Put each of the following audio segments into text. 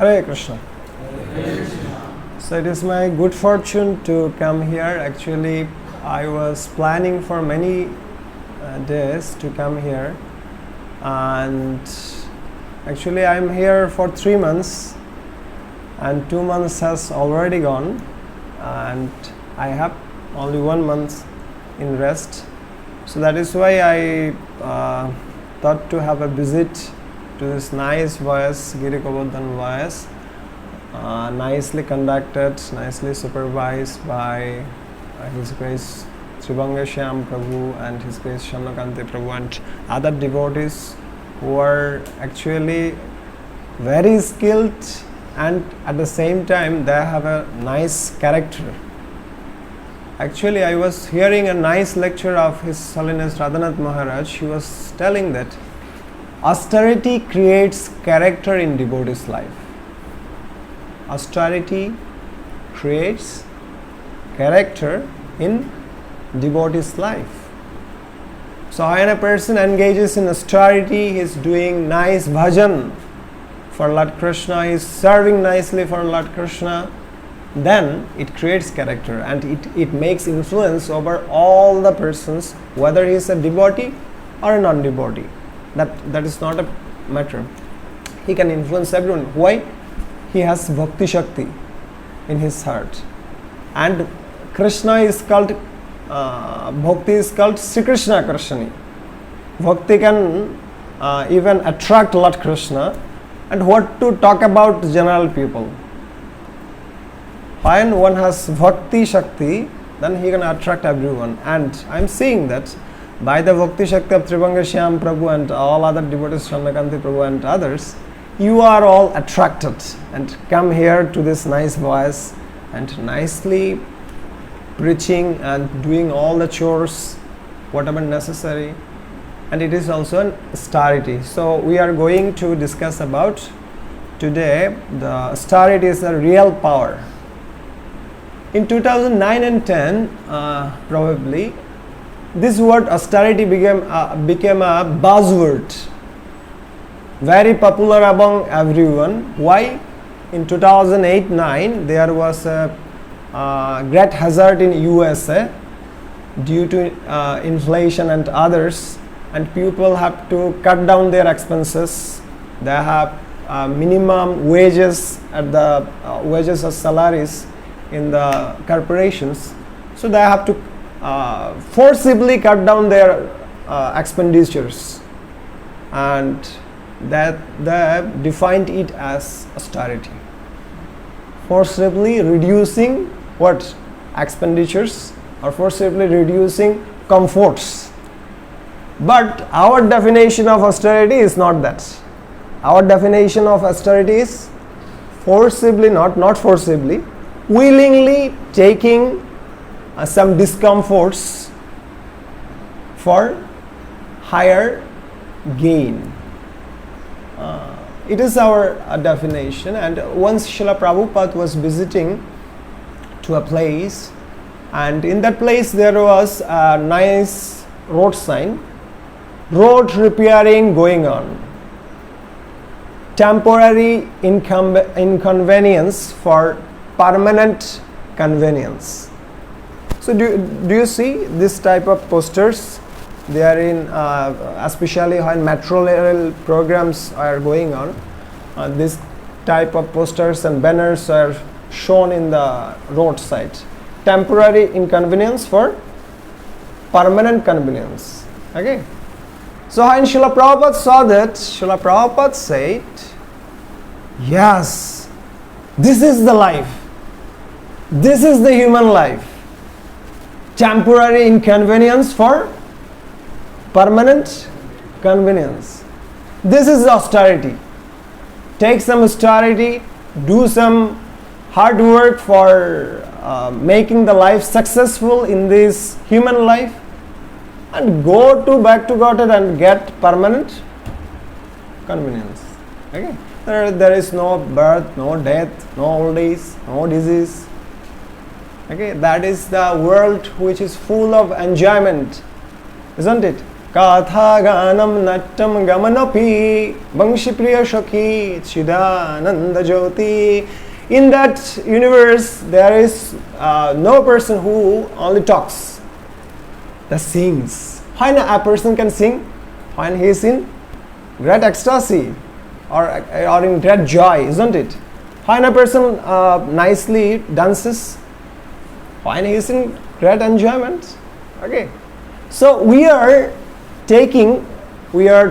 Hare Krishna. So it is my good fortune to come here. Actually, I was planning for many days to come here, and actually I am here for 3 months, and 2 months has already gone, and I have only 1 month in rest. So that is why I thought to have a visit to this nice voice, Giri Govardhan voice, nicely conducted, nicely supervised by His Grace Srivanga Shyam Prabhu and His Grace Shannakanti Prabhu and other devotees who are actually very skilled, and at the same time they have a nice character. Actually, I was hearing a nice lecture of His Holiness Radhanath Maharaj. He was telling that austerity creates character in devotee's life. Austerity creates character in devotee's life. So when a person engages in austerity, he is doing nice bhajan for Lord Krishna, he is serving nicely for Lord Krishna, then it creates character and it makes influence over all the persons, whether he is a devotee or a non-devotee. That is not a matter. He can influence everyone. Why? He has bhakti shakti in his heart. And Krishna is called, bhakti is called Sri Krishna Karshani. Bhakti can even attract Lord Krishna. And what to talk about general people? When one has bhakti shakti, then he can attract everyone. And I am seeing that by the bhakti shakti of Srivanga Shyam Prabhu and all other devotees, Shannakanti Prabhu and others, you are all attracted and come here to this nice voice and nicely preaching and doing all the chores, whatever necessary. And it is also an austerity. So we are going to discuss about today the austerity is a real power. In 2009 and 10, probably, this word austerity became a buzzword, very popular among everyone. Why? In 2008-9, there was a great hazard in USA due to inflation and others, and people have to cut down their expenses. They have minimum wages at the wages or salaries in the corporations, so they have to forcibly cut down their expenditures, and that they defined it as austerity. Forcibly reducing what? Expenditures, or forcibly reducing comforts. But our definition of austerity is not that. Our definition of austerity is forcibly, not forcibly, willingly taking some discomforts for higher gain. It is our definition. And once Srila Prabhupada was visiting to a place, and in that place there was a nice road sign, road repairing going on, temporary inconvenience for permanent convenience. So do you see this type of posters? They are in especially when metro rail programs are going on. This type of posters and banners are shown in the roadside. Temporary inconvenience for permanent convenience. Okay. So when Srila Prabhupada saw that, Srila Prabhupada said, yes, this is the life. This is the human life. Temporary inconvenience for permanent convenience. This is austerity. Take some austerity, do some hard work for making the life successful in this human life, and go back to God and get permanent convenience. Okay? There is no birth, no death, no old age, no disease. Okay? That is the world which is full of enjoyment, isn't it? Katha Ganam Nattam Gamanopi Bangshi Priya Shaki Chidananda Jyoti. In that universe, there is no person who only talks, that sings. When a person can sing, when he is in great ecstasy or in great joy, isn't it? When a person nicely dances, when he is in great enjoyment. Okay. So we are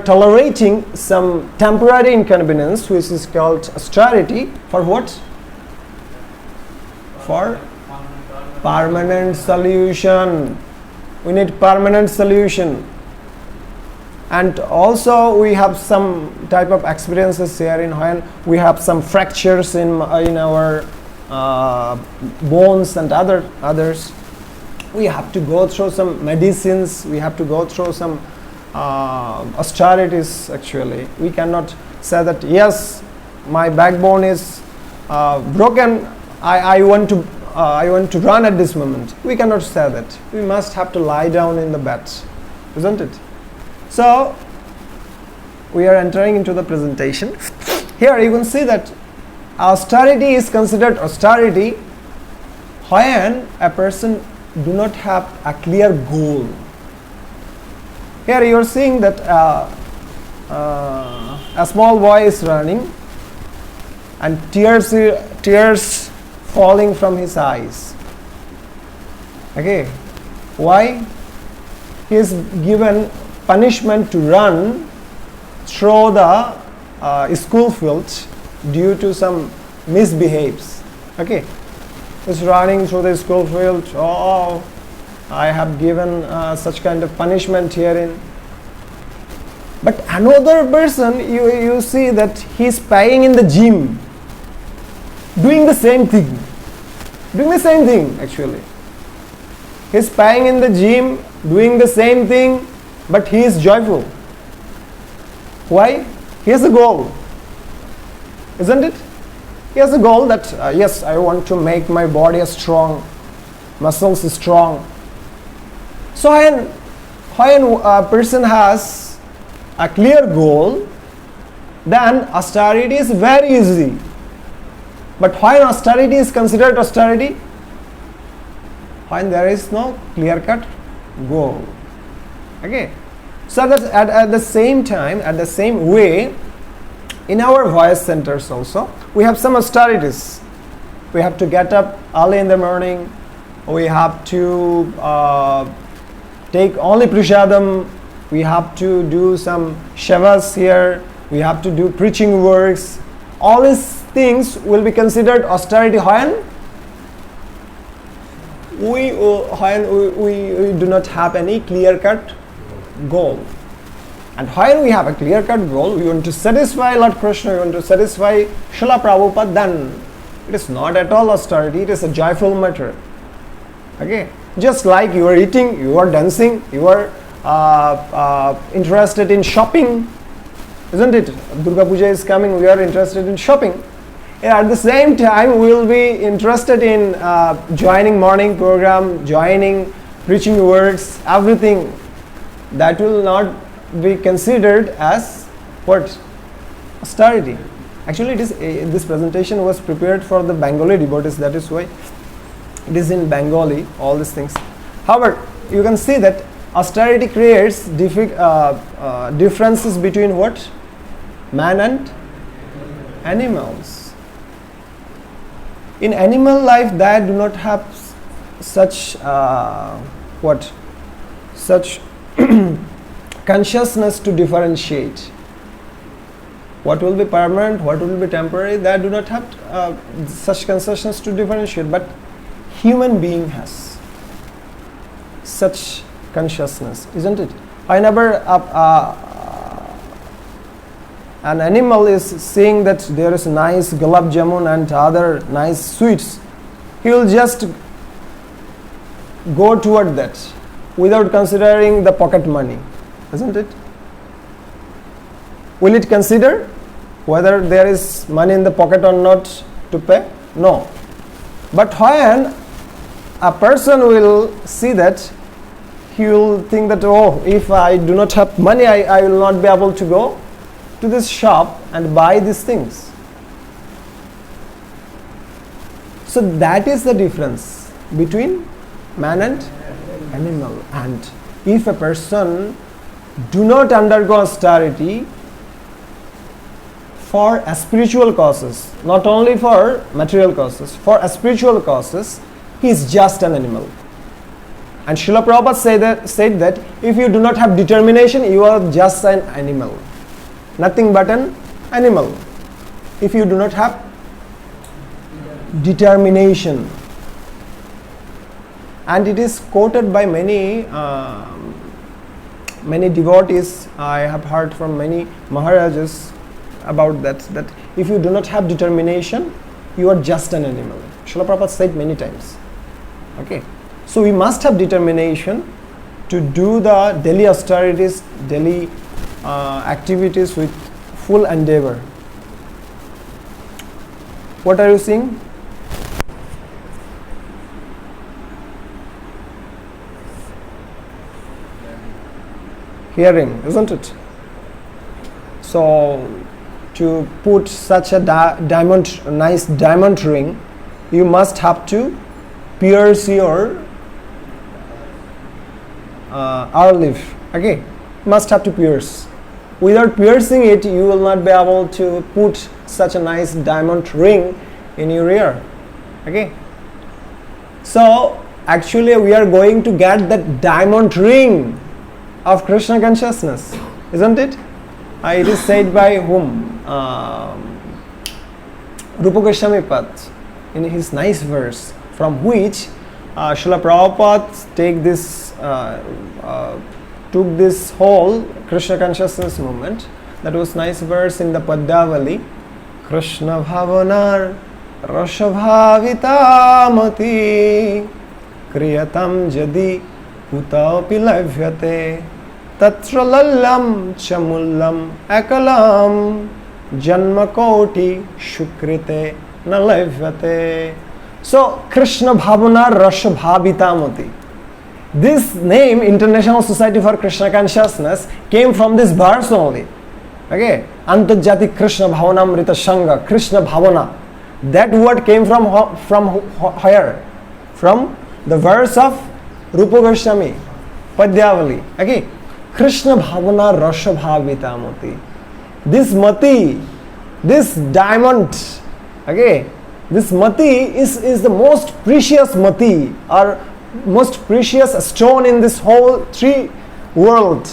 tolerating some temporary inconvenience, which is called austerity. For what? For permanent solution. We need permanent solution. And also we have some type of experiences here in when we have some fractures in our bones and others. We have to go through some medicines. We have to go through some austerities. Actually, we cannot say that yes, my backbone is broken. I want to run at this moment. We cannot say that. We must have to lie down in the bed, isn't it? So we are entering into the presentation. Here you can see that austerity is considered austerity when a person do not have a clear goal. Here you are seeing that a small boy is running and tears falling from his eyes. Okay, why? He is given punishment to run through the school field due to some misbehaves. Okay, he's running through the school field. Oh, I have given such kind of punishment herein. But another person, you see that he's playing in the gym, doing the same thing. Actually, he's playing in the gym, doing the same thing, but he is joyful. Why? He has a goal, isn't it? He has a goal that yes, I want to make my body strong, muscles strong. So when a person has a clear goal, then austerity is very easy. But when austerity is considered austerity, when there is no clear-cut goal. Okay. So that at the same time, at the same way, in our voice centers also, we have some austerities. We have to get up early in the morning. We have to take only prasadam. We have to do some shavas here. We have to do preaching works. All these things will be considered austerity when we do not have any clear-cut goal. And when we have a clear-cut goal, we want to satisfy Lord Krishna, we want to satisfy Srila Prabhupada, then it is not at all austerity, it is a joyful matter. Okay, just like you are eating, you are dancing, you are interested in shopping, isn't it? Durga Puja is coming, we are interested in shopping. At the same time, we will be interested in joining morning program, joining preaching works, everything. That will not be considered as what? Austerity. Actually, it is this presentation was prepared for the Bengali devotees. That is why it is in Bengali. All these things. However, you can see that austerity creates differences between what? Man and animals. In animal life, they do not have such such consciousness to differentiate what will be permanent, what will be temporary. They do not have such consciousness to differentiate, but human being has such consciousness, isn't it? Whenever an animal is seeing that there is nice gulab jamun and other nice sweets, he will just go toward that without considering the pocket money, isn't it? Will it consider whether there is money in the pocket or not to pay? No. But when a person will see that he will think that, oh, if I do not have money, I will not be able to go to this shop and buy these things. So that is the difference between man and animal. And if a person do not undergo austerity for spiritual causes, not only for material causes, for spiritual causes, he is just an animal. And Srila Prabhupada said that if you do not have determination, you are just an animal. Nothing but an animal. If you do not have determination. And it is quoted by many devotees. I have heard from many Maharajas about that if you do not have determination, you are just an animal. Srila Prabhupada said many times. Okay. So we must have determination to do the daily austerities, daily activities with full endeavor. What are you seeing? Hearing, isn't it? So to put such a nice diamond ring, you must have to pierce your olive. Okay, must have to pierce. Without piercing it, you will not be able to put such a nice diamond ring in your ear. Okay. So actually we are going to get that diamond ring of Krishna consciousness, isn't it? It is said by whom? Rupa Goswami Pad in his nice verse, from which Srila Prabhupada took this whole Krishna consciousness movement. That was nice verse in the Padyavali. Krishna bhavanar rashabhavita mati kriyatam jadi utapi lavyate tatra lallam chamullam akalam janmakoti shukrite na lavyate. So Krishna bhavanar rashabhavita mati. This name, International Society for Krishna Consciousness, came from this verse only. Okay, Antarjati Krishna Bhavanamrita Sangha, Krishna Bhavana. That word came from where? From the verse of Rupa Goswami, Padyavali. Okay, Krishna Bhavana Rasha Bhavita Mati. This Mati, this diamond, okay, this Mati is the most precious Mati, or most precious stone in this whole three world.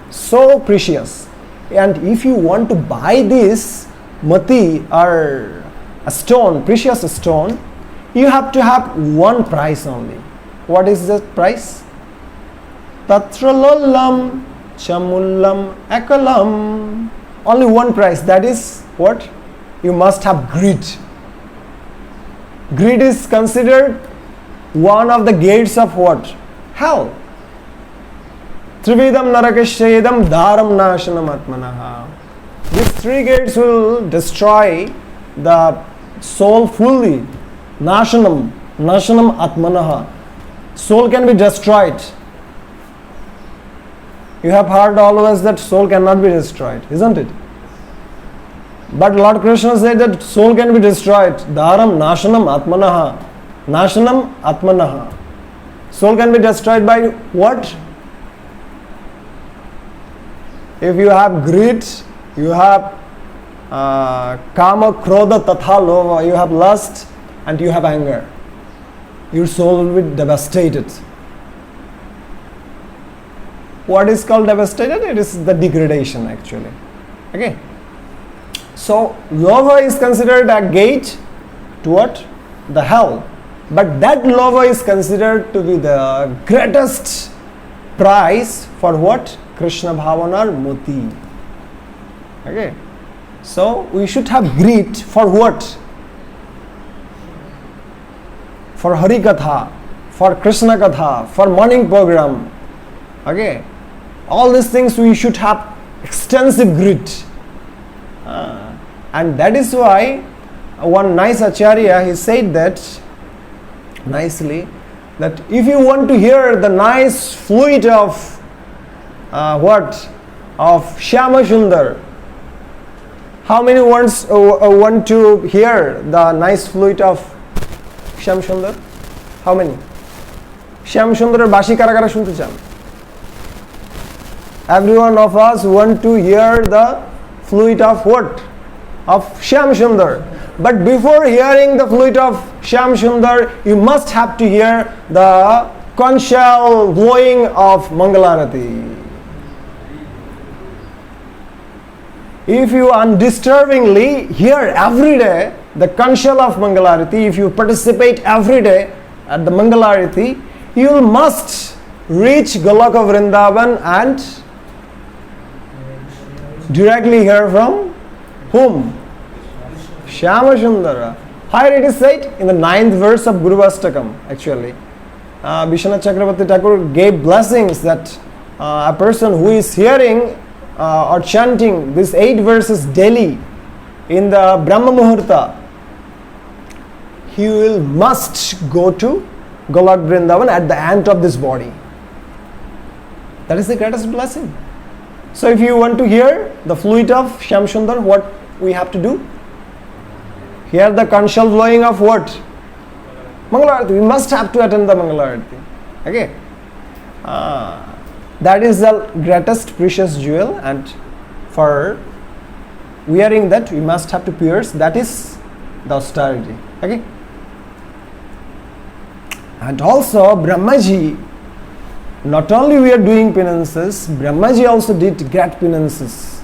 So precious. And if you want to buy this Mati or a stone, precious stone, you have to have one price only. What is the price? Tatralollam chamullam akalam. Only one price. That is what? You must have greed. Greed is considered one of the gates of what? Hell. Trividam narakashayedam dharam nashanam atmanaha. These three gates will destroy the soul fully. Nashanam atmanaha. Soul can be destroyed. You have heard always that soul cannot be destroyed, isn't it? But Lord Krishna said that soul can be destroyed. Dharam nashanam atmanaha. Nashanam atmanaha. Soul can be destroyed by what? If you have greed, you have kama, krodha, tatha, lova, you have lust and you have anger, your soul will be devastated. What is called devastated? It is the degradation actually. Okay. So lova is considered a gate to what? The hell. But that lova is considered to be the greatest prize for what? Krishna Bhavanar Moti. Okay. So we should have greed for what? For Hari Katha, for Krishna Katha, for morning program. Okay. All these things we should have extensive greed. And that is why one nice Acharya, he said that nicely, that if you want to hear the nice fluid of of Shyama Sundar, how many want to hear the nice fluid of Shyam Sundar? How many? Shyam Sundarer bashi kara kara shunte chan? Every one of us want to hear the fluid of what? Of Shyam Sundar. But before hearing the fluid of Shyam Sundar, you must have to hear the conchal blowing of Mangalarati. If you undisturbingly hear every day the conchal of Mangalarati, if you participate every day at the Mangalarati, you must reach Goloka Vrindavan and directly hear from whom? Shyama Sundara. Here it is said in the 9th verse of Guru Vastakam, actually. Vishwanath Chakravarti Thakur gave blessings that a person who is hearing or chanting these 8 verses daily in the Brahma Muhurta, he must go to Golok Vrindavan at the end of this body. That is the greatest blessing. So if you want to hear the fluid of Shyam Sundar, what we have to do? Hear the conchal blowing of what? Mangalarati. We must have to attend the Mangalarati. Okay. That is the greatest precious jewel, and for wearing that we must have to pierce. That is the austerity. Okay. And also Brahmaji, not only we are doing penances, Brahmaji also did great penances.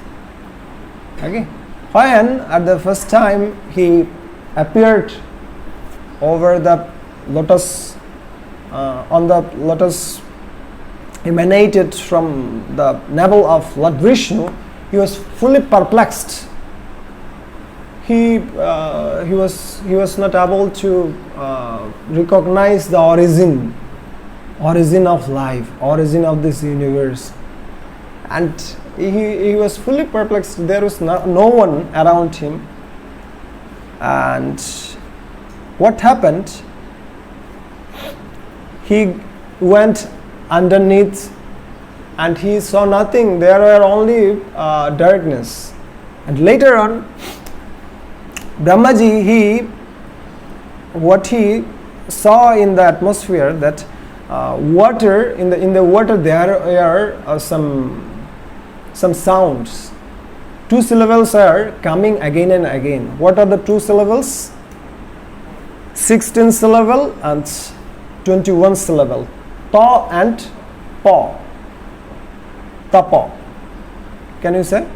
Okay. When at the first time he appeared over the lotus, on the lotus emanated from the navel of Lord Vishnu, he was fully perplexed. He was not able to recognize the origin of life, origin of this universe, and he was fully perplexed. There was no one around him. And what happened? He went underneath and he saw nothing. There were only darkness. And later on, Brahmaji, what he saw in the atmosphere, that water, in the water there are some sounds. 2 syllables are coming again and again. What are the 2 syllables? 16 syllable and 21 syllable. Ta and pa. Tapa. Can you say?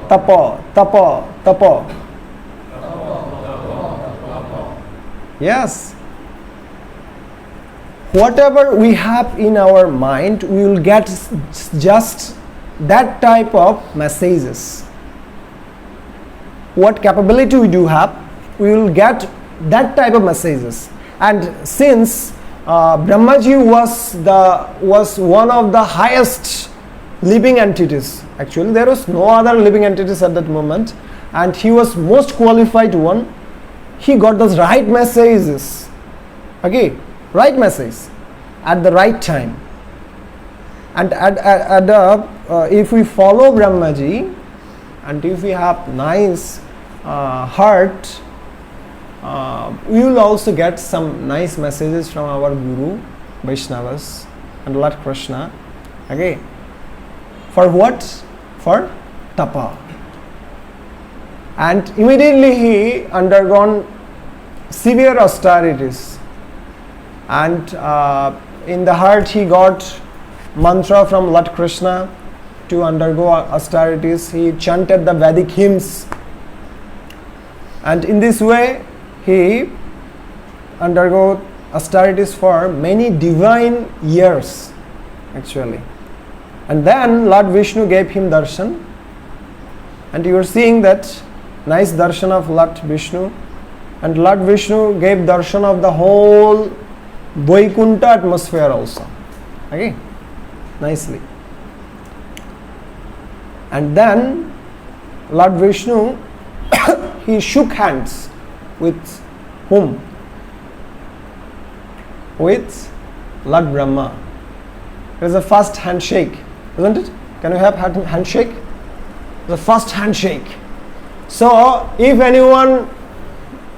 Tapa, tapa, tapa. Yes. Whatever we have in our mind, we will get just that type of messages. What capability we do have, we will get that type of messages. And since Brahmaji was one of the highest living entities, actually there was no other living entities at that moment, and he was most qualified one. He got those right messages, okay, right message at the right time. And if we follow Brahmaji, and if we have nice heart, we will also get some nice messages from our Guru, Vaishnavas and Lord Krishna. Okay. For what? For tapa. And immediately he undergone severe austerities. And in the heart he got mantra from Lord Krishna to undergo austerities. He chanted the Vedic hymns. And in this way, he undergo austerities for many divine years, actually. And then Lord Vishnu gave him darshan. And you are seeing that nice darshan of Lord Vishnu. And Lord Vishnu gave darshan of the whole Vaikuntha atmosphere also. Okay? Nicely. And then Lord Vishnu, he shook hands with whom? with Lord Brahma. It is the first handshake, isn't it? Can you have handshake? The first handshake. So if anyone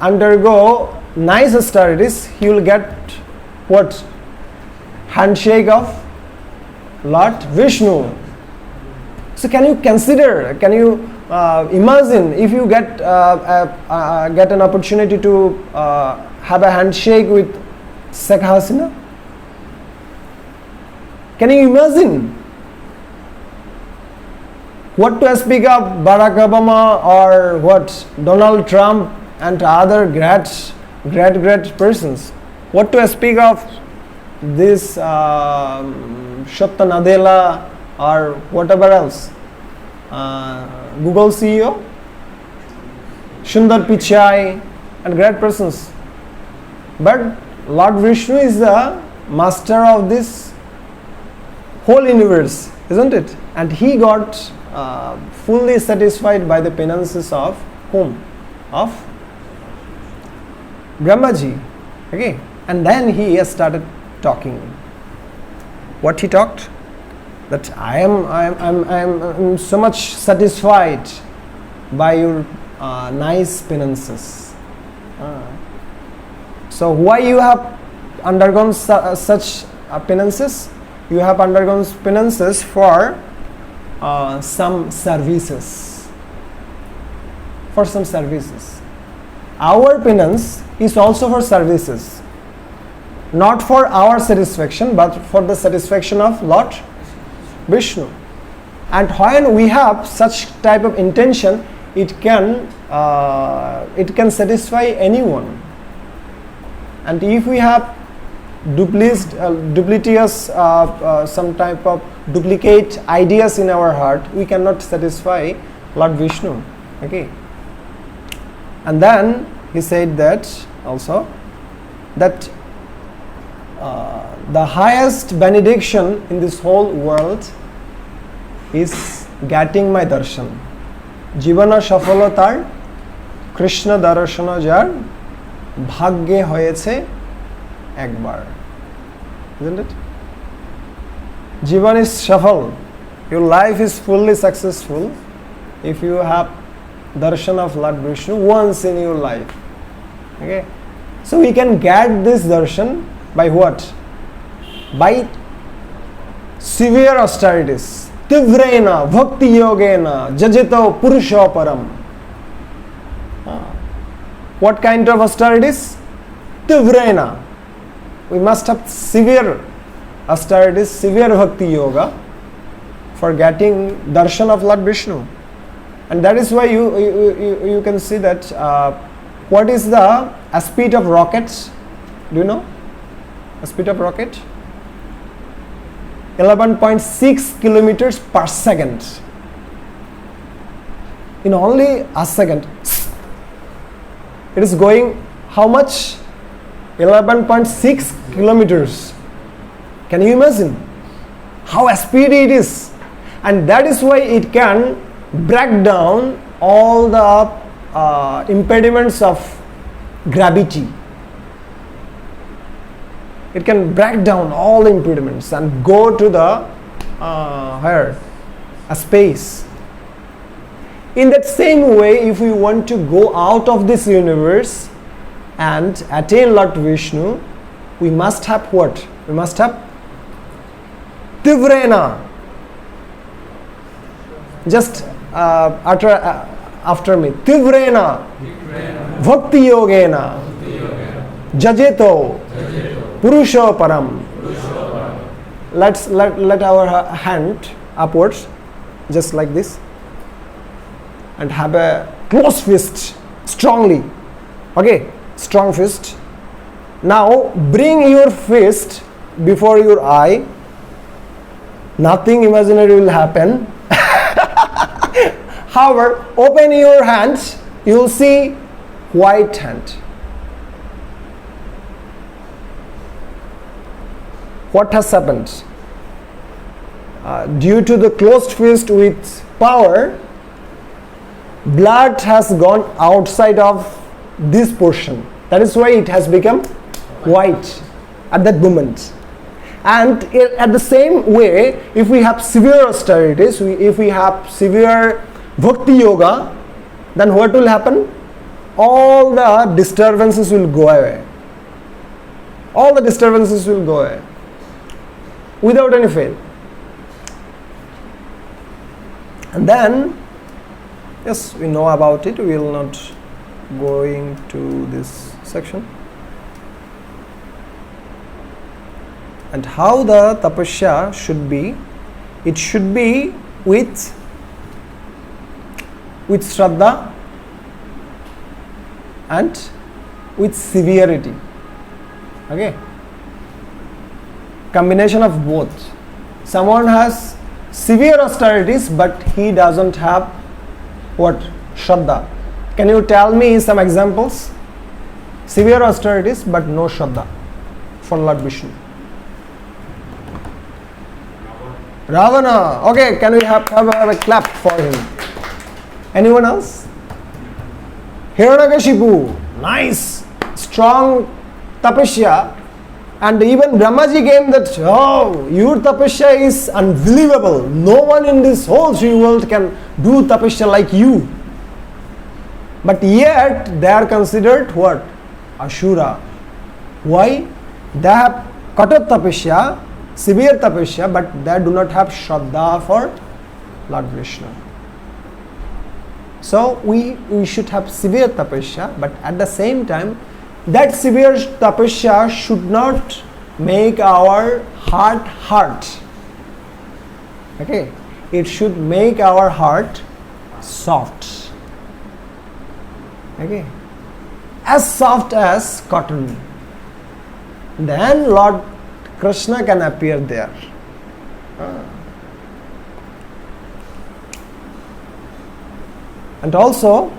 undergo nice austerities, he will get what? Handshake of Lord Vishnu. So can you consider, can you imagine if you get an opportunity to have a handshake with Sheikh Hasina? Can you imagine? What to speak of Barack Obama or what Donald Trump and other great persons? What to speak of this Satya Nadella or whatever else? Google CEO, Sundar Pichai, and great persons. But Lord Vishnu is the master of this whole universe, isn't it? And he got fully satisfied by the penances of whom? Of Brahmaji. Okay, and then he has started talking. What he talked? That I am so much satisfied by your nice penances. So why you have undergone such penances? You have undergone penances for some services. For some services. Our penance is also for services. Not for our satisfaction, but for the satisfaction of Lord Vishnu. And when we have such type of intention, it can satisfy anyone. And if we have duplicitous some type of duplicate ideas in our heart, we cannot satisfy Lord Vishnu. Okay. And then he said that also that the highest benediction in this whole world is getting my darshan. Jivana safalatar Krishna darshana jar bhagye hoyeche ekbar. Isn't it? Jivan is safal. Your life is fully successful if you have darshan of Lord Vishnu once in your life. Okay. So we can get this darshan by what? By severe austerities. Tivrena bhakti yogena jajito purusha param. What kind of austerities? Tivrena. We must have severe austerities, severe bhakti yoga for getting darshan of Lord Vishnu. And that is why you can see that what is the speed of rockets? Do you know? A speed of rocket? 11.6 kilometers per second. In only a second. It is going how much? 11.6 kilometers. Can you imagine how speedy it is? And that is why it can break down all the impediments of gravity. It can break down all the impediments and go to the a space. In that same way, if we want to go out of this universe and attain Lord Vishnu, we must have what? We must have Tivrena. Just utter after me. Tivrena. Bhakti yogena. Jajeto. Purusha param. Let our hand upwards, just like this, and have a close fist, strongly. Okay, strong fist. Now bring your fist before your eye. Nothing imaginary will happen. However, open your hands, you will see white hand. What has happened? Due to the closed fist with power, blood has gone outside of this portion. That is why it has become white. at that moment. And at the same way, if we have severe austerities, if we have severe bhakti yoga, then what will happen? All the disturbances will go away. All the disturbances will go away without any fail. And then, yes, we know about it. We will not going to this section. And how the tapasya should be? It should be with shraddha and with severity. Okay, combination of both. Someone has severe austerities, but he doesn't have what? Shraddha. Can you tell me some examples? Severe austerities, but no shraddha for Lord Vishnu. Ravana. Okay, can we have a clap for him? Anyone else? Hiranyakashipu. Nice, strong tapasya. And even Brahmaji came that, oh, your tapasya is unbelievable. No one in this whole Sri world can do tapasya like you. But yet they are considered what? Ashura. Why? They have kata tapasya, severe tapasya, but they do not have shraddha for Lord Vishnu. So we should have severe tapasya, but at the same time, that severe tapasya should not make our heart hard. Okay, it should make our heart soft. Okay, as soft as cotton. Then Lord Krishna can appear there. And also,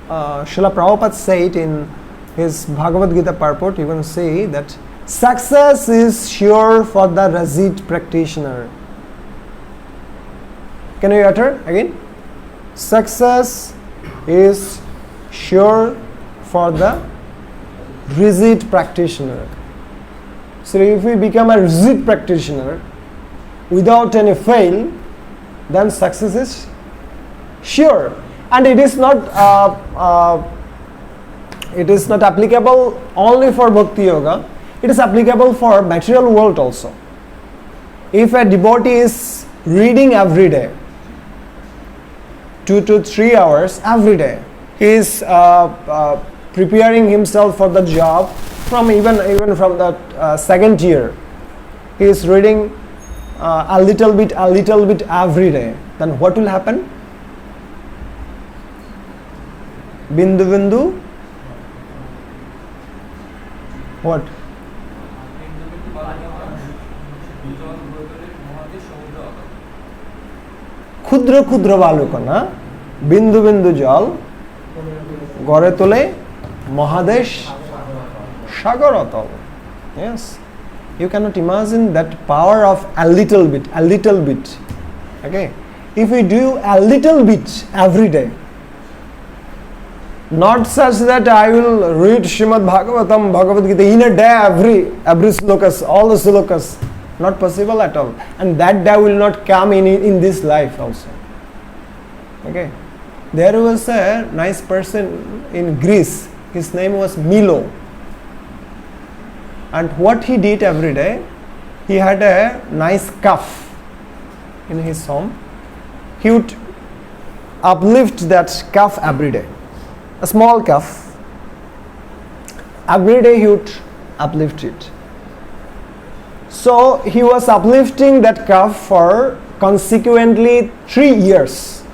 Srila Prabhupada said in his Bhagavad Gita purport, you can say that success is sure for the Rajit practitioner. Can you utter again? Success is sure for the Rajit practitioner. So if we become a Rajit practitioner without any fail, then success is sure. And it is not applicable only for Bhakti Yoga. It is applicable for material world also. If a devotee is reading every day, 2 to 3 hours every day, he is preparing himself for the job from even from the second year. He is reading a little bit every day. Then what will happen? Bindu bindu. What? Khudra khudra balukana bindu bindu jal gore tole Mahadesh Sagarotol. Yes, you cannot imagine that power of a little bit. Okay, if we do a little bit every day, not such that I will read Srimad Bhagavatam, Bhagavad Gita in a day, every slokas, all the slokas, not possible at all. And that day will not come in this life also. Okay. There was a nice person in Greece. His name was Milo. And what he did every day, he had a nice cuff in his home. He would uplift that cuff every day. A small cuff. Every day he would uplift it. So he was uplifting that cuff for consequently 3 years.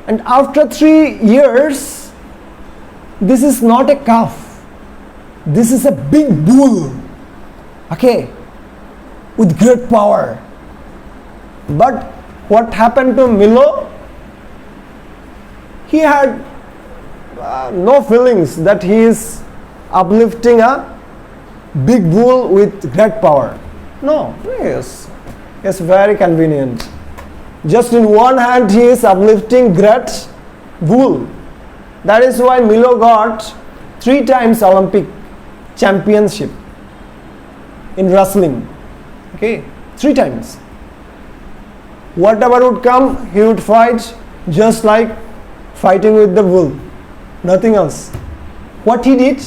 And after 3 years, this is not a cuff. This is a big bull. Okay, with great power. But what happened to Milo? He had no feelings that he is uplifting a big bull with great power. No, yes, very convenient. Just in one hand he is uplifting great bull. That is why Milo got 3 times Olympic championship in wrestling. Okay, 3 times. Whatever would come, he would fight just like fighting with the bull. Nothing else. What he did?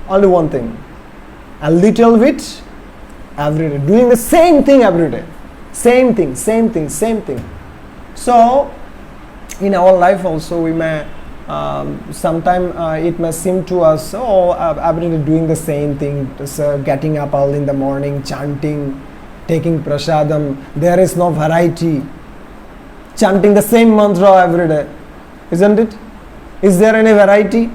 Only one thing. A little bit every day. Doing the same thing every day. Same thing. So, in our life also we may, sometime it may seem to us, every day doing the same thing, getting up early in the morning, chanting, taking prasadam, there is no variety, chanting the same mantra every day, isn't it? Is there any variety?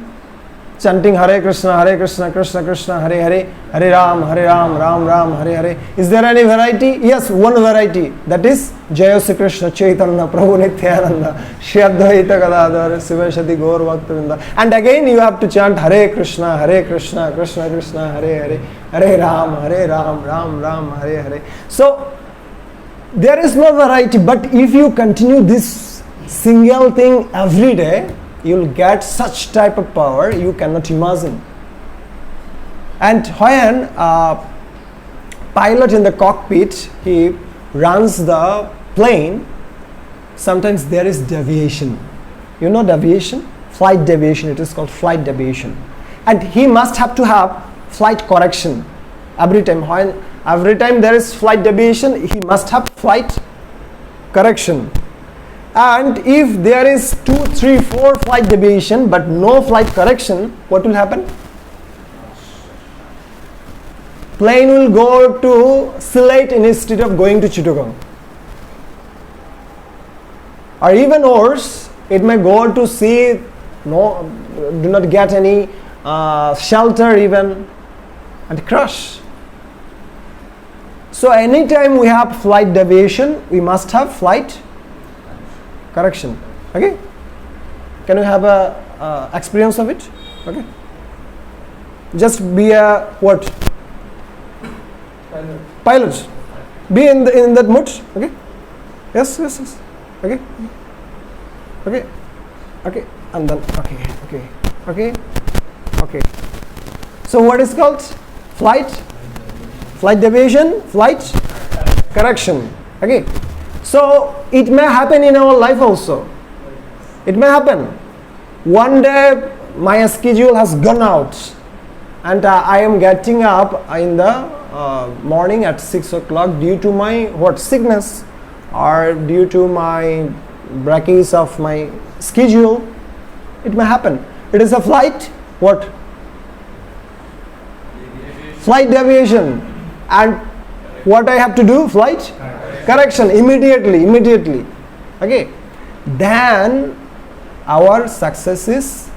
Chanting Hare Krishna, Krishna Krishna, Hare Hare, Hare Ram, Ram Ram, Hare Hare. Is there any variety? Yes, one variety. That is Jaya Sri Krishna Chaitanya Prabhu Nityananda Shri Advaita Gadadhar Sivashati Gaur Bhaktivinoda. And again you have to chant Hare Krishna, Krishna Krishna, Hare Hare, Hare Ram, Ram, Hare Hare. So there is no variety, but if you continue this single thing every day, you will get such type of power you cannot imagine. And when pilot in the cockpit, he runs the plane, sometimes there is deviation. You know deviation? Flight deviation, it is called flight deviation. And he must have to have flight correction. Every time there is flight deviation, he must have flight correction. And if there is 2, 3, 4 flight deviation but no flight correction, what will happen? Plane will go to Sylhet instead of going to Chittagong. Or even worse, it may go to sea, do not get any shelter even, and crash. So anytime we have flight deviation, we must have flight correction. Okay, can you have a experience of it? Okay, just be a what? Pilot. Be in that mood. Okay. Yes. Okay. And then okay. So what is called flight deviation, flight correction. Okay. So it may happen in our life also. It may happen. One day my schedule has gone out and I am getting up in the morning at 6 o'clock due to my sickness or due to my breakage of my schedule. It may happen. It is a flight flight deviation, and what I have to do? Flight correction immediately. Okay, then our success is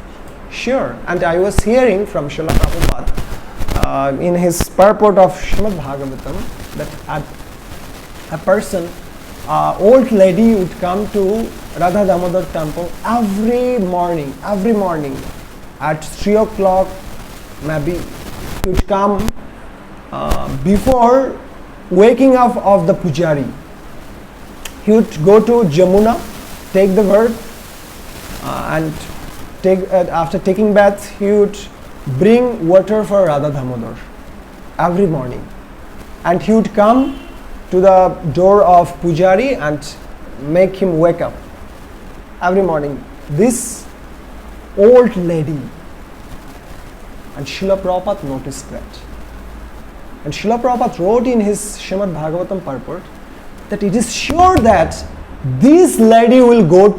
sure. And I was hearing from Srila Prabhupada in his purport of Srimad Bhagavatam that a person, old lady would come to Radha Damodar temple every morning at 3 o'clock maybe. He would come before waking up of the pujari. He would go to Jamuna, take the birth, and after taking bath, he would bring water for Radha Damodar every morning, and he would come to the door of pujari and make him wake up every morning. This old lady, and Srila Prabhupada noticed that. And Srila Prabhupada wrote in his Srimad Bhagavatam purport that it is sure that this lady will go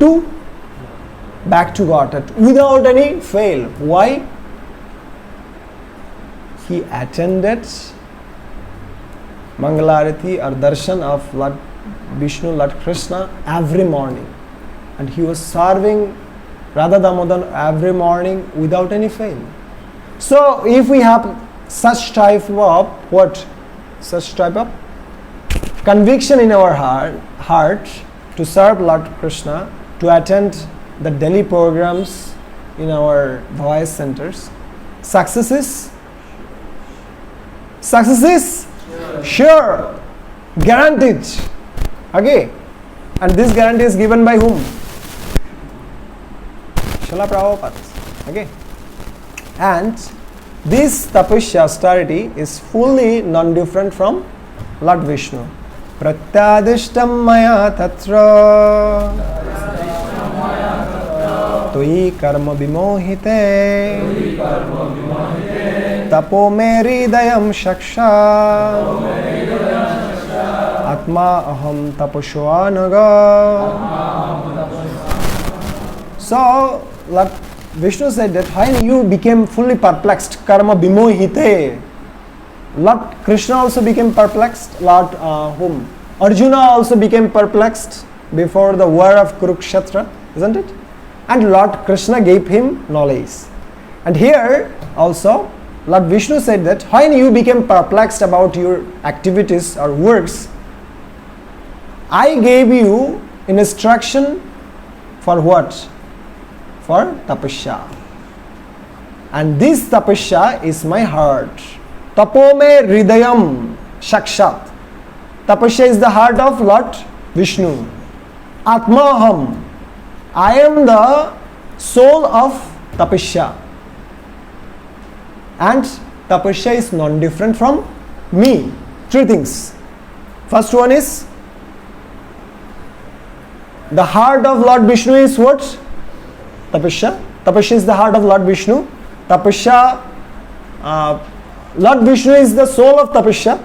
back to Godhead without any fail. Why? He attended Mangalarati or Darshan of Lord Vishnu, Lord Krishna every morning, and he was serving Radha Damodar every morning without any fail. So if we have such type of conviction in our heart to serve Lord Krishna, to attend the daily programs in our voice centers, success is sure, guaranteed. Okay, and this guarantee is given by whom? Srila Prabhupada. Okay, and This tapasya, austerity, is fully non-different from Lord Vishnu. Pratyadishtam maya tatra Toi karma vimohite Tapo me hridayam shaksha Atma aham tapasvanaga. So, Lord Vishnu said that when you became fully perplexed, karma vimohite, Lord Krishna also became perplexed, Lord whom? Arjuna also became perplexed before the war of Kurukshetra, isn't it? And Lord Krishna gave him knowledge. And here also, Lord Vishnu said that when you became perplexed about your activities or works, I gave you an instruction for what? For tapasya. And this tapasya is my heart. Tapome hridayam shakshat. Tapasya is the heart of Lord Vishnu. Atmaham. I am the soul of tapasya. And tapasya is non-different from me. Three things. First one is, the heart of Lord Vishnu is what? Tapasya. Tapasya is the heart of Lord Vishnu. Tapasya, Lord Vishnu is the soul of tapasya.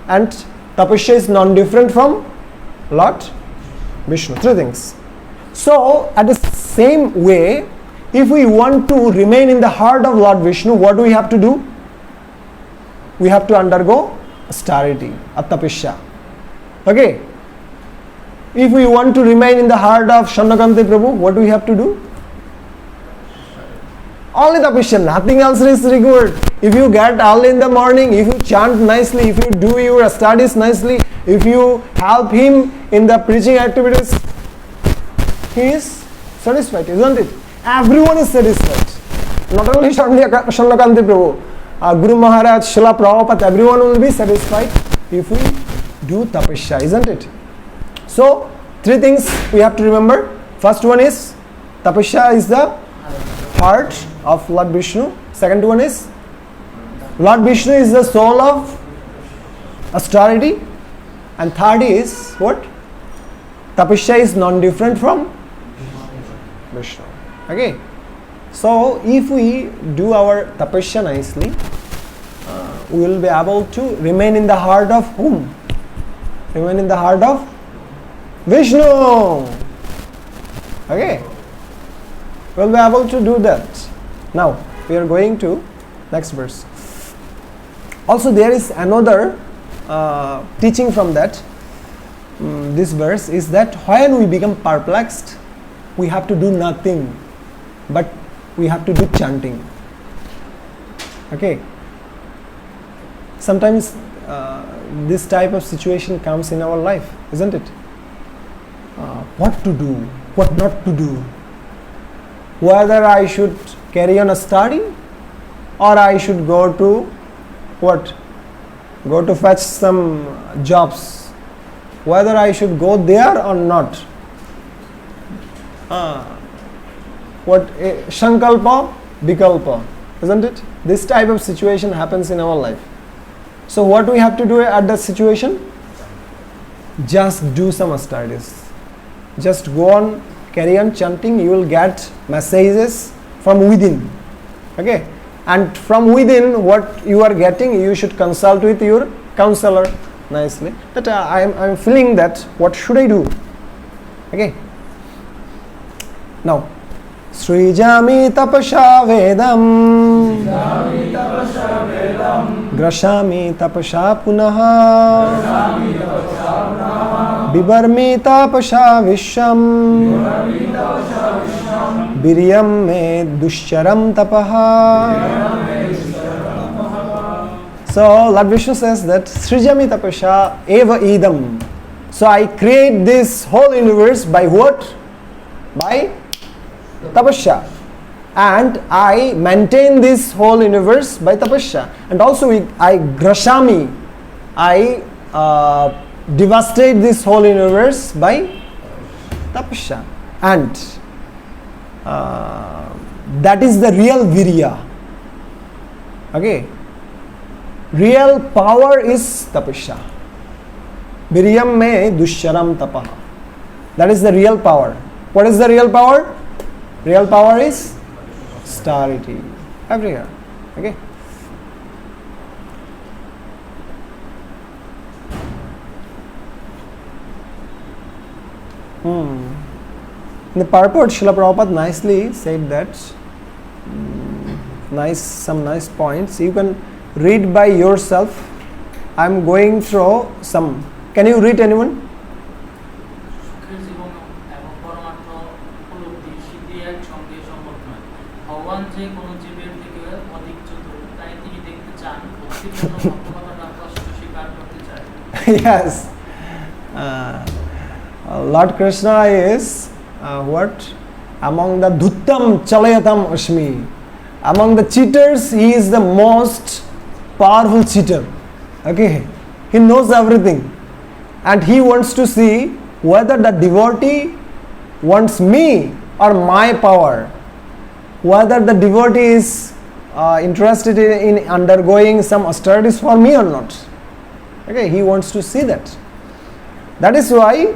And tapasya is non-different from Lord Vishnu. Three things. So, at the same way, if we want to remain in the heart of Lord Vishnu, what do we have to do? We have to undergo austerity, tapasya. Okay. If we want to remain in the heart of Shannakanti Prabhu, what do we have to do? Only tapasya, nothing else is required. If you get early in the morning, if you chant nicely, if you do your studies nicely, if you help him in the preaching activities, he is satisfied, isn't it? Everyone is satisfied. Not only Shannakanti Prabhu, Guru Maharaj, Srila Prabhupada, everyone will be satisfied if we do tapasya, isn't it? So, three things we have to remember. First one is, tapasya is the heart of Lord Vishnu. Second one is, Lord Vishnu is the soul of austerity. And third is, what? Tapasya is non-different from Vishnu. Okay. So, if we do our tapasya nicely, we will be able to remain in the heart of whom? Remain in the heart of Vishnu. Okay. We will be able to do that. Now, we are going to next verse. Also, there is another teaching from that. This verse is that when we become perplexed, we have to do nothing, but we have to do chanting. Okay. Sometimes this type of situation comes in our life, isn't it? What to do, what not to do, whether I should carry on a study or I should go to what? Go to fetch some jobs, whether I should go there or not. What? Shankalpa, Vikalpa, isn't it? This type of situation happens in our life. So what we have to do at that situation? Just do some austerities. Just go on, carry on chanting, you will get messages from within. Okay? And from within, what you are getting, you should consult with your counselor nicely. That I am feeling that, what should I do? Okay? Now, Srijami tapasha vedam Grashami tapasha punaha Bibarmi tapasha visham Biryam me duscharam tapaha. So Lord Vishnu says that Srijami tapasha eva idam. So I create this whole universe by what? By tapasya. And I maintain this whole universe by tapasya. And also I grashami, I devastate this whole universe by tapasya. And that is the real virya. Okay, real power is tapasya. Viryam me dusharam tapaha. That is the real power. What is the real power? Real power is austerity. Everywhere. Okay. In the purport, Srila Prabhupada nicely said that some nice points. You can read by yourself. I am going through some. Can you read anyone? Yes. Lord Krishna is what? Among the Dhuttam Chalayatam Ashmi. Among the cheaters, he is the most powerful cheater. Okay. He knows everything. And he wants to see whether the devotee wants me or my power. Whether the devotee is interested in undergoing some austerities for me or not. Okay, he wants to see that. That is why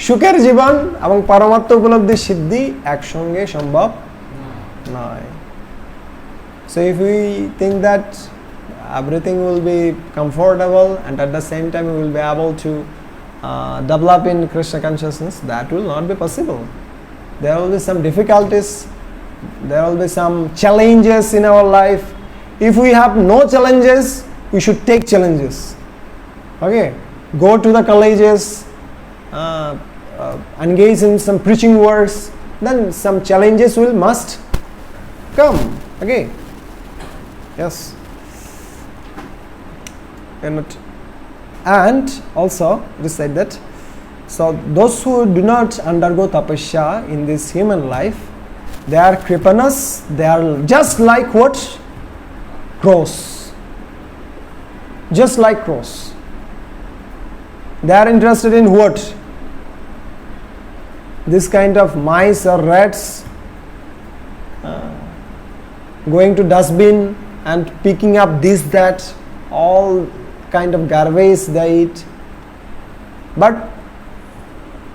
সুখের জীবন এবং পরমাত্ম উপলব্ধি সিদ্ধি একসঙ্গে সম্ভব নয়. So if we think that everything will be comfortable and at the same time we will be able to develop in Krishna consciousness, that will not be possible. There will be some difficulties, there will be some challenges in our life. If we have no challenges, we should take challenges. Okay, go to the colleges, engage in some preaching works, then some challenges must come. Okay, yes. And also it is said that so those who do not undergo tapasya in this human life, they are kripanas, they are just like what? Crows. Just like crows. They are interested in what? This kind of mice or rats going to dustbin and picking up this, that, all kind of garbage they eat. But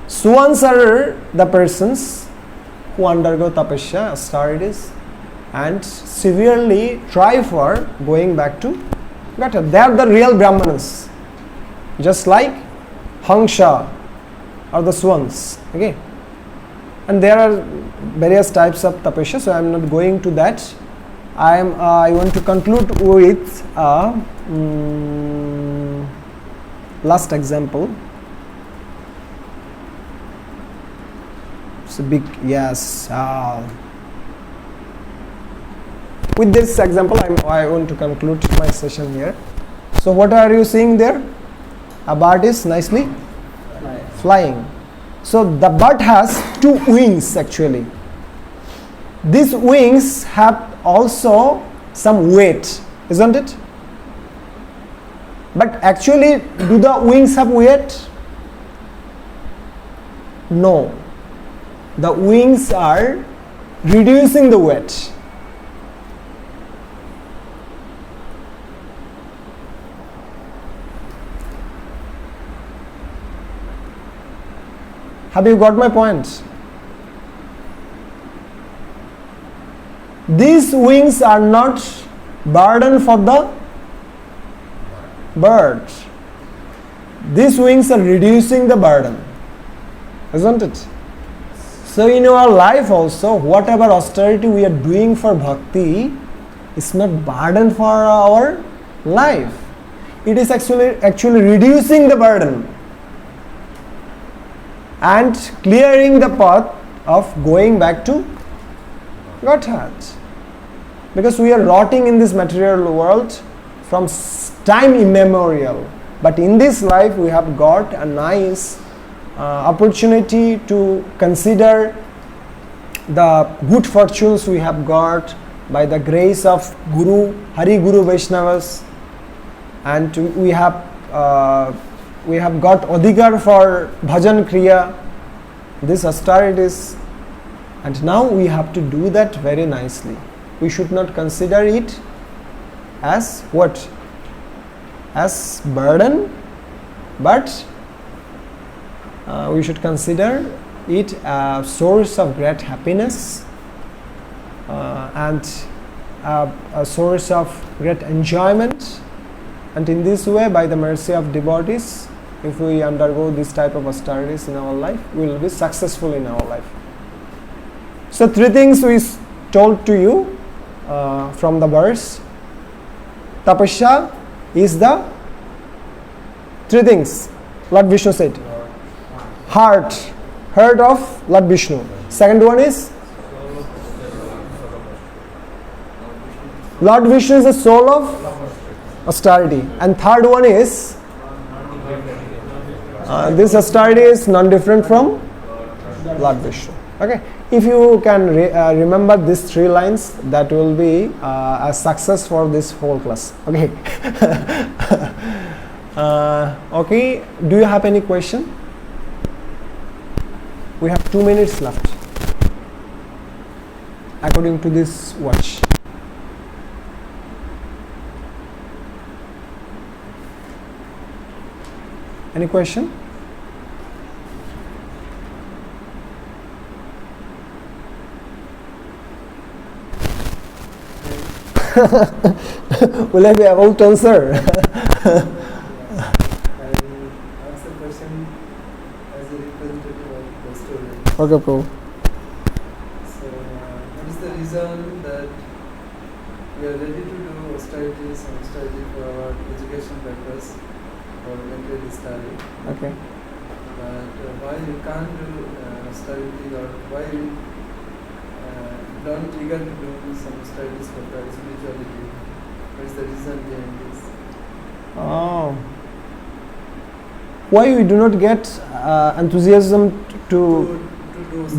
swans are the persons who undergo tapasya, austerities, and severely try for going back to Gata. They are the real Brahmanas, just like Hangsha or the swans. Okay, and there are various types of tapasya, so I am not going to that. I want to conclude with last example. It's a big yes. With this example, I want to conclude my session here. So what are you seeing there? A bird is nicely flying. So the bird has two wings actually. These wings have also some weight, isn't it? But actually, do the wings have weight? No. The wings are reducing the weight. Have you got my point? These wings are not burden for the bird. These wings are reducing the burden, isn't it? So in our life also, whatever austerity we are doing for bhakti is not burden for our life. It is actually reducing the burden and clearing the path of going back to Godhead. Because we are rotting in this material world from time immemorial. But in this life we have got a nice opportunity to consider the good fortunes we have got by the grace of Guru, Hari Guru Vaishnavas, and we have got Adhikar for Bhajan Kriya, this austerities, and now we have to do that very nicely. we should not consider it as what? As burden, but we should consider it a source of great happiness and a source of great enjoyment. And in this way, by the mercy of devotees, if we undergo this type of austerities in our life, we will be successful in our life. So 3 things we told to you from the verse. Tapasya is the 3 things Lord Vishnu said. Heart of Lord Vishnu. Second one is Lord Vishnu is the soul of austerity. And third one is this austerity is non-different from Lord Vishnu. Okay. If you can remember these 3 lines, that will be a success for this whole class. Okay. Okay. Do you have any question? We have 2 minutes left, according to this watch. Any question? Will I be able to answer? I ask the question as a representative of the story. Okay, Prabhu. So, what is the reason that we are ready to do austerity, some austerity for our education purpose or mental study? Okay. But why we can't do austerity, or why we don't eager to do some studies for the spirituality? What is the reason behind this? Oh. Why we do not get enthusiasm to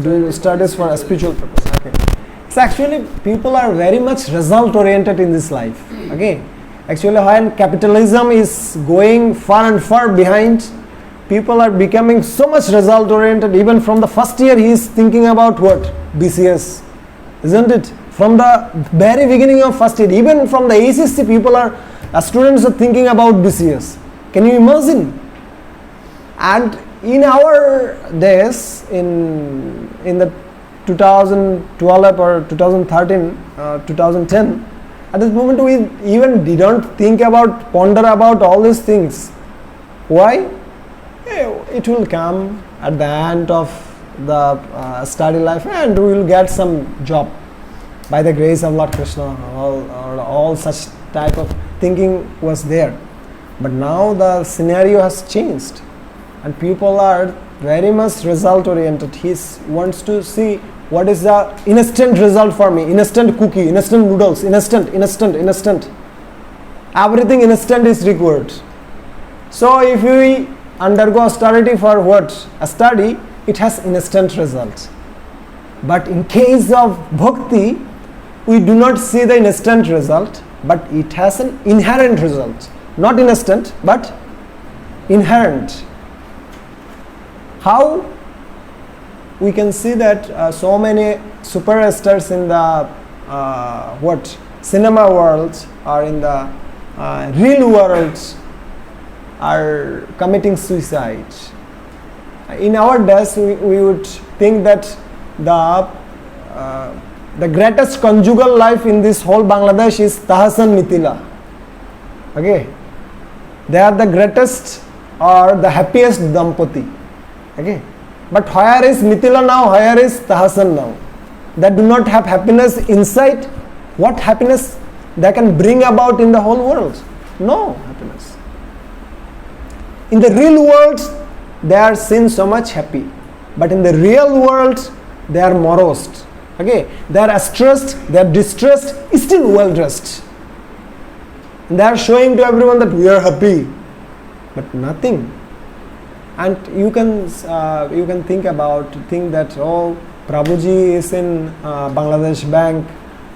do studies for a spiritual purpose? Okay. So actually, people are very much result oriented in this life. Okay. Actually, when capitalism is going far and far behind, people are becoming so much result oriented. Even from the first year, he is thinking about what? BCS. Isn't it? From the very beginning of first year, even from the ACC, students are thinking about BCS. Can you imagine? And in our days, in the 2012 or 2013, 2010, at this moment we even didn't ponder about all these things. Why? It will come at the end of the study life, and we will get some job by the grace of Lord Krishna. All such type of thinking was there, but now the scenario has changed, and people are very much result oriented. He wants to see what is the instant result for me, instant cookie, instant noodles, instant. Everything instant is required. So if we undergo austerity for what? A study, it has instant result. But in case of bhakti, we do not see the instant result, but it has an inherent result. Not instant, but inherent. How? We can see that so many superstars in the cinema world or in the real world are committing suicide. In our days, we would think that the greatest conjugal life in this whole Bangladesh is Tahasan Mithila. Okay, they are the greatest or the happiest dampati. Okay, but where is Mithila now? Where is Tahasan now? They do not have happiness inside. What happiness they can bring about in the whole world? No happiness. In the real world, they are seen so much happy, but in the real world, they are morose. Okay, they are stressed, they are distressed, still well dressed. They are showing to everyone that we are happy, but nothing. And you can think that Prabhuji is in Bangladesh Bank,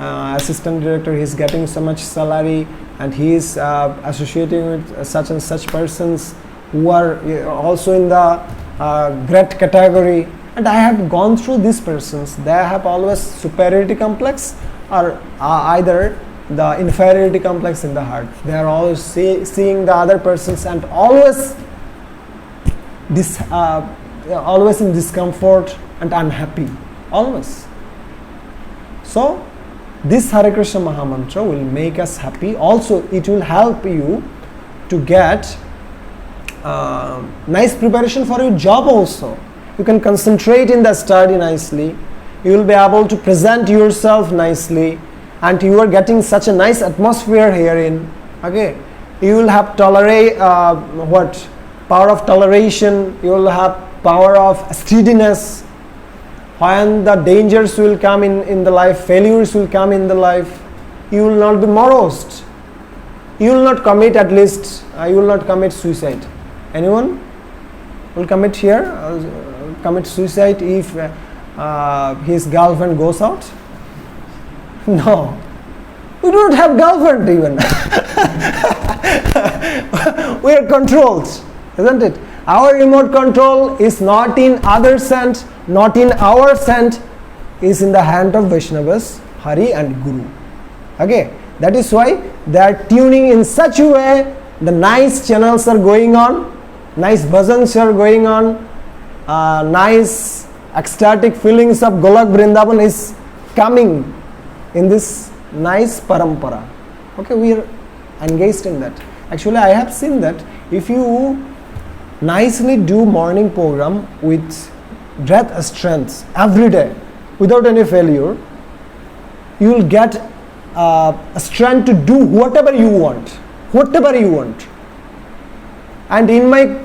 assistant director. He is getting so much salary, and he is associating with such and such persons who are also in the great category. And I have gone through these persons. They have always superiority complex, or either the inferiority complex in the heart. They are always seeing the other persons and always always in discomfort and unhappy, always. So this Hare Krishna Mahamantra will make us happy. Also, it will help you to get nice preparation for your job also. You can concentrate in the study nicely. You will be able to present yourself nicely, and you are getting such a nice atmosphere herein. Okay, you will have power of toleration. You will have power of steadiness. When the dangers will come in the life, failures will come in the life, you will not be morose. You will not commit, at least you will not commit suicide. Anyone will commit suicide if his girlfriend goes out? No. We don't have girlfriend even. We are controlled, isn't it? Our remote control is not in others' hand, not in our hand, is in the hand of Vaishnavas, Hari and Guru. Okay, that is why they are tuning in such a way. The nice channels are going on, nice bhajans are going on, nice ecstatic feelings of Golak Vrindavan is coming in this nice parampara. Okay, we are engaged in that. Actually, I have seen that if you nicely do morning program with great strength every day without any failure, you will get a strength to do whatever you want. And in my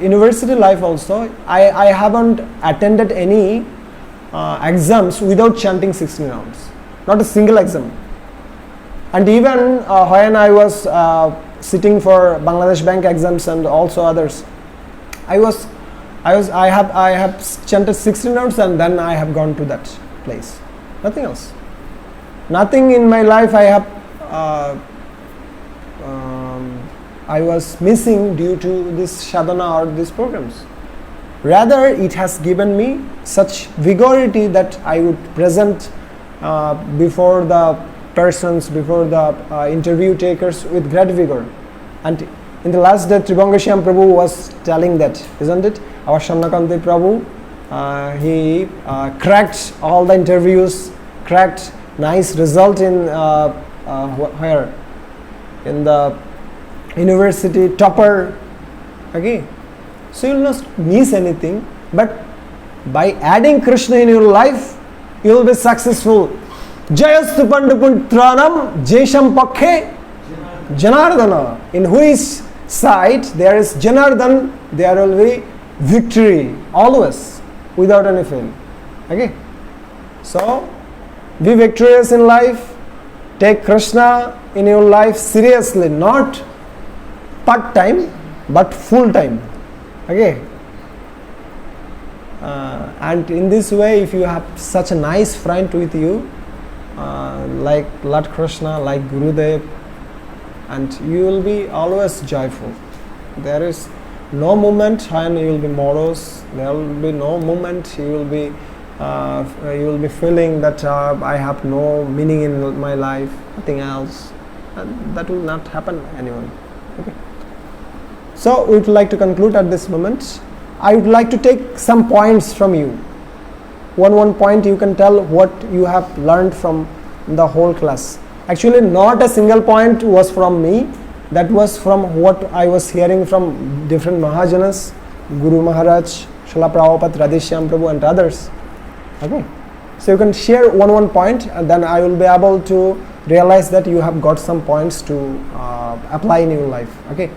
university life also, I haven't attended any exams without chanting 16 rounds. Not a single exam. And even when I was sitting for Bangladesh Bank exams and also others, I have chanted 16 rounds and then I have gone to that place. Nothing else. Nothing in my life I was missing due to this sadhana or these programs. Rather, it has given me such vigority that I would present before the persons, before the interview takers with great vigor. And in the last day, Tribhangashyam Prabhu was telling that, isn't it? Our Shannakanti Prabhu, he cracked all the interviews, cracked nice result in where? In the university topper. Okay, so you will not miss anything, but by adding Krishna in your life, you will be successful. Jayastu Pandaputranam Jesham Pakhe Janardana. In whose side there is Janardan, there will be victory always without any fail. Okay, so be victorious in life. Take Krishna in your life seriously, not part time but full time. Okay, and in this way, if you have such a nice friend with you, like Lord Krishna, like Gurudev, and you will be always joyful. There is no moment when you will be morose. There will be no moment you will be feeling that I have no meaning in my life, nothing else, and that will not happen anyone. Okay. So we would like to conclude at this moment. I would like to take some points from you. One point you can tell what you have learned from the whole class. Actually, not a single point was from me. That was from what I was hearing from different Mahajanas, Guru Maharaj, Srila Prabhupada, Radheshyam Prabhu and others. Okay. So you can share one point, and then I will be able to realize that you have got some points to apply in your life. Okay.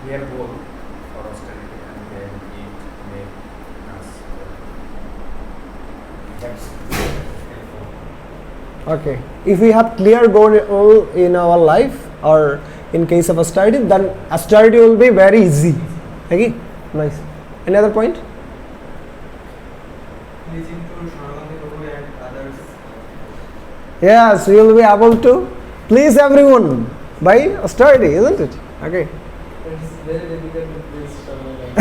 Clear goal for austerity, and then it make us Okay. If we have clear goal in our life, or in case of austerity, then austerity will be very easy. Okay. Nice. Any other point? pleasing to Shannakanti Prabhu and others. Yes, you will be able to please everyone by austerity, isn't it? Okay. It's very difficult to please Shannakanti.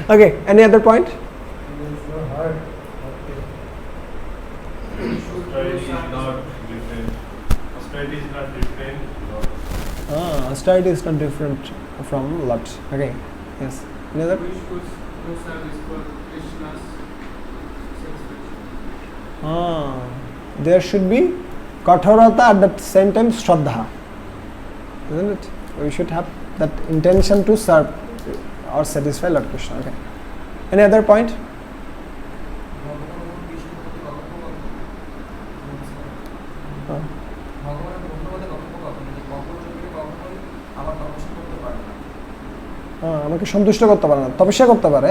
Okay. Any other point? austerity is not different from Lord. Okay, yes. Another? We should do service for Krishna's satisfaction. There should be kathorata at the same time shraddha, isn't it? We should have that intention to serve or satisfy Lord Krishna. Okay. Any other point? আমাকে সন্তুষ্ট করতে পারে না, তপস্যা করতে পারে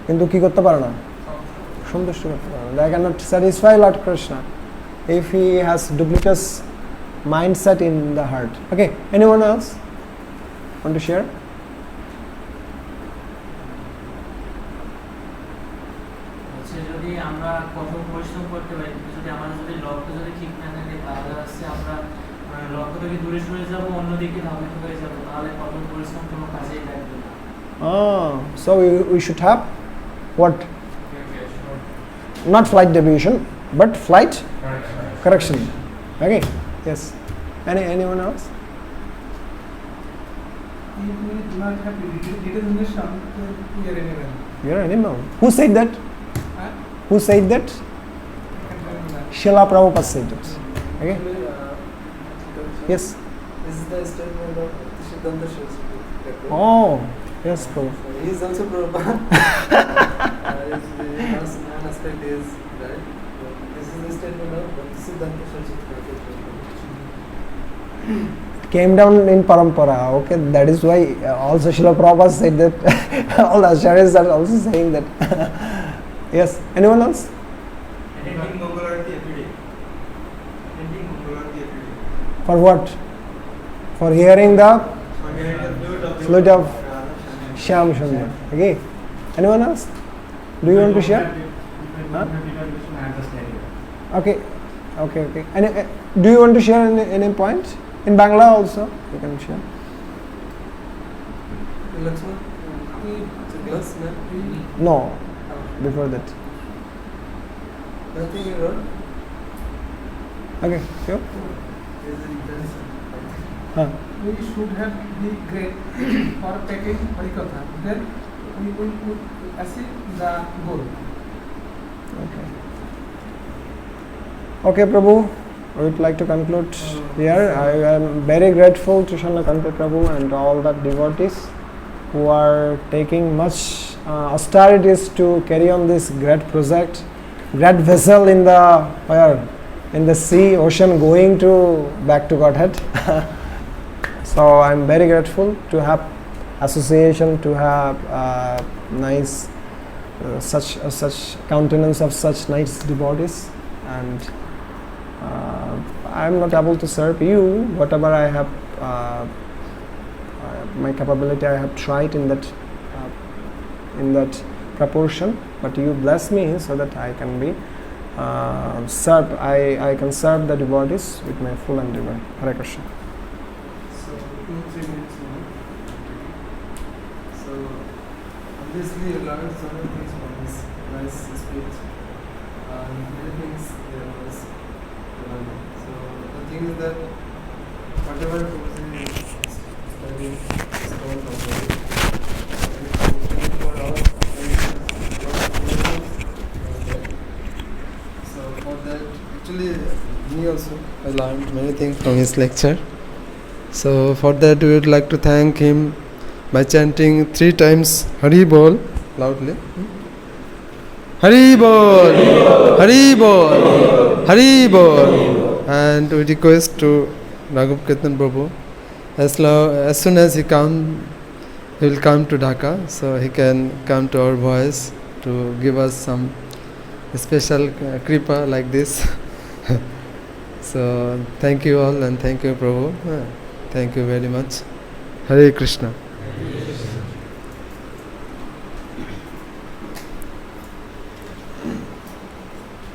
কিন্তু কি করতে পারে না, সন্তুষ্ট করতে পারে না। They cannot satisfy Lord Krishna if he has duplicitous mindset in the heart. Okay, anyone else want to share? যদি আমরা কঠোর পরিশ্রম করতে পারি কিন্তু যদি আমাদের যদি লক্ষ্য যদি ঠিক না থাকে তাহলে হচ্ছে আমরা লক্ষ্য থেকে দূরে সরে যাব, অন্যদিকে ধাবিত হয়ে যাব, তাহলে কঠোর পরিশ্রম কোনো কাজেই লাগবে না। So we should have what? Not flight deviation, but flight correction. Okay, yes. Anyone else? If we do not have determination, we are animal. You're an animal. Who said that? Huh? Who said that? Srila Prabhupada said it. Okay. Actually, Yes. this is the statement of Siddhanta Saraswati. Oh, yes, Prabhu. He is also Prabhupada. His one aspect is right. This is the statement of Siddhanta Saraswati. Came down in parampara. Okay, that is why also Srila Prabhupada said that. All the acharyas are also saying that. Yes. Anyone else? Attending Mangal Aarati every day. Attending Mangal Aarati every day. For what? For hearing the For hearing the flute of Shyam Sundar. Okay. Anyone else? Do you want to share? Huh? Okay. And do you want to share any point? In Bangla also, you can share. Lakshman, glass, man. No, before that. Nothing you wrote. Okay, sure. Is it intention? Huh. We should have the great for taking Harikatha. Then we will achieve the goal. Okay, Prabhu, I would like to conclude here. I am very grateful to Shanakanta Prabhu and all the devotees who are taking much austerities to carry on this great project, great vessel in the in the sea, ocean, going to back to Godhead. So I am very grateful to have association, to have nice such countenance of such nice devotees, and I am not able to serve you. Whatever I have, my capability, I have tried in that proportion. But you bless me so that I can be serve. I can serve the devotees with my full endeavor. Hare Krishna. So 2-3 minutes more. So obviously you learned so many things from this nice speech. Many things there was learning. So the thing is that whatever Prabhuji is studying is told already. For our so for that, actually me also, I learned many things from his lecture. So for that we would like to thank him by chanting 3 times Hari Bol loudly. Hari Bol, Hari Bol, Hari Bol. And we request to Raghav Kirtan Prabhu, as soon as he will come to Dhaka, so he can come to our voice to give us some special kripa like this. So thank you all and thank you Prabhu. Thank you very much. Hare Krishna.